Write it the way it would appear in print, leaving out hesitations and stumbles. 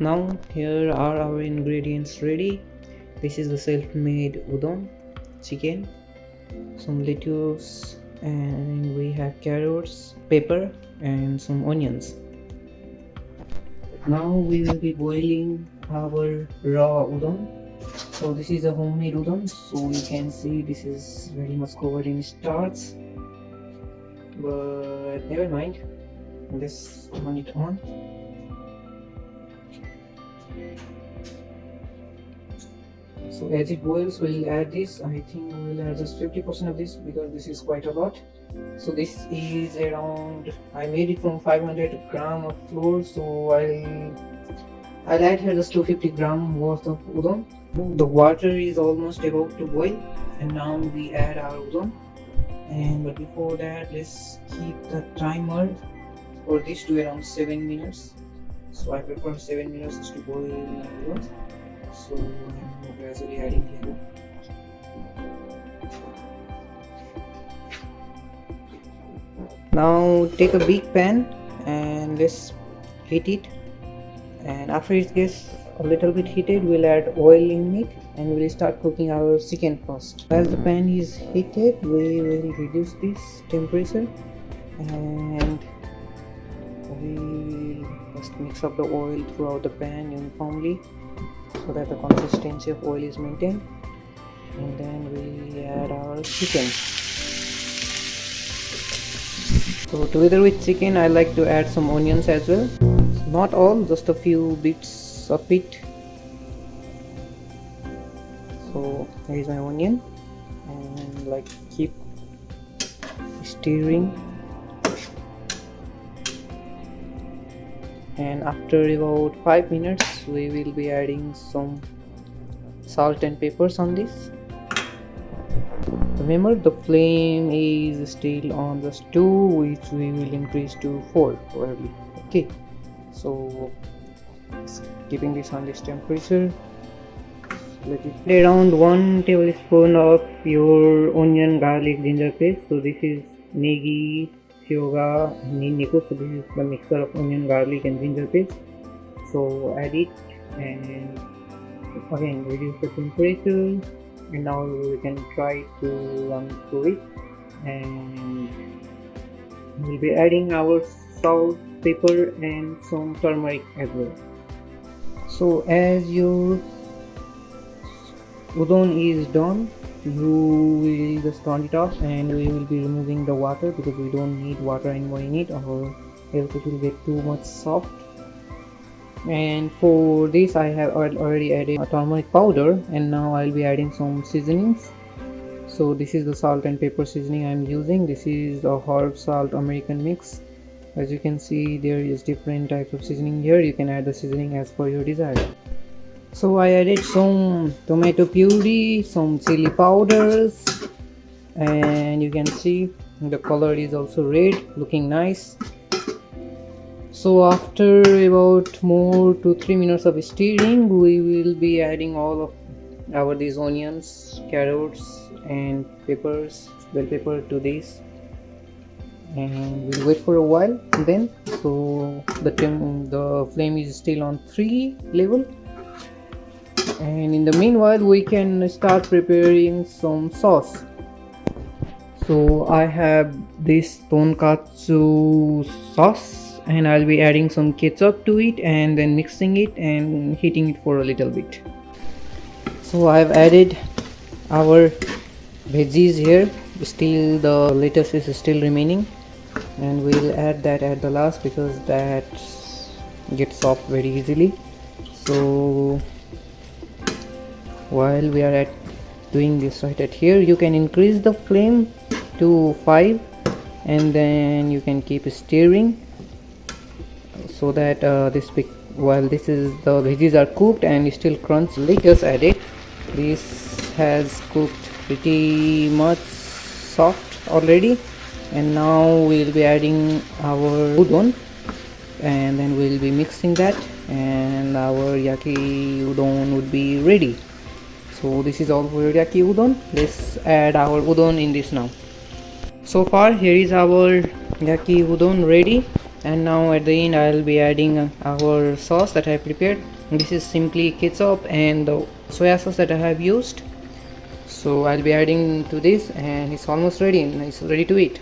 Now here are our ingredients ready. This is the self-made udon, chicken, some lettuce, and we have carrots, pepper, and some onions. Now we will be boiling our raw udon. So this is a homemade udon, so you can see this is very much covered in starch, but never mind, let's turn it on. So as it boils, we'll add this. I think we'll add just 50% of this because this is quite a lot. So this is around, I made it from 500 gram of flour, so I'll add here just 250 gram worth of udon. The water is almost about to boil, and now we add our udon. But before that, let's keep the timer for this to around 7 minutes. So I prefer 7 minutes to boil udon. So I'm gradually adding here. Now take a big pan and let's heat it, and after it gets a little bit heated, we'll add oil in it and we'll start cooking our chicken first. As the pan is heated, we will reduce this temperature and we will just mix up the oil throughout the pan uniformly so that the consistency of oil is maintained, and then we add our chicken. So together with chicken, I like to add some onions as well. Not all, just a few bits of it. So here is my onion, and like keep stirring. And after about 5 minutes, we will be adding some salt and peppers on this. Remember, the flame is still on the stove, which we will increase to 4 probably. Okay, so keeping this on this temperature, let it around 1 tablespoon of your onion, garlic, ginger paste. So this is negi, hyoga, ninniko. So this is the mixture of onion, garlic and ginger paste. So add it and again reduce the temperature, and now we can try to run through it, and we'll be adding our salt, pepper and some turmeric as well. So as your udon is done, you will just turn it off and we will be removing the water because we don't need water anymore in it, or else it will get too much soft. And for this, I have already added a turmeric powder, and now I'll be adding some seasonings. So this is the salt and pepper seasoning I'm using. This is a herb salt American mix. As you can see, there is different types of seasoning here. You can add the seasoning as per your desire. So I added some tomato puree, some chili powders, and you can see the color is also red, looking nice. So after about more to 3 minutes of stirring, we will be adding all of these onions, carrots and peppers, bell pepper to this, and we'll wait for a while then. So the flame is still on 3 level, and in the meanwhile we can start preparing some sauce. So I have this tonkatsu sauce, and I'll be adding some ketchup to it and then mixing it and heating it for a little bit. So I've added our veggies here. Still the lettuce is still remaining, and we'll add that at the last because that gets soft very easily. So while we are doing this right at here, you can increase the flame to 5 and then you can keep stirring so that while the veggies are cooked and still crunchy. Lettuce added. This has cooked pretty much soft already, and now we'll be adding our udon, and then we'll be mixing that, and our yaki udon would be ready. So this is all for your yaki udon. Let's add our udon in this now. So far here is our yaki udon ready, and now at the end I'll be adding our sauce that I prepared. This is simply ketchup and the soya sauce that I have used. So I'll be adding to this, and it's almost ready and it's ready to eat.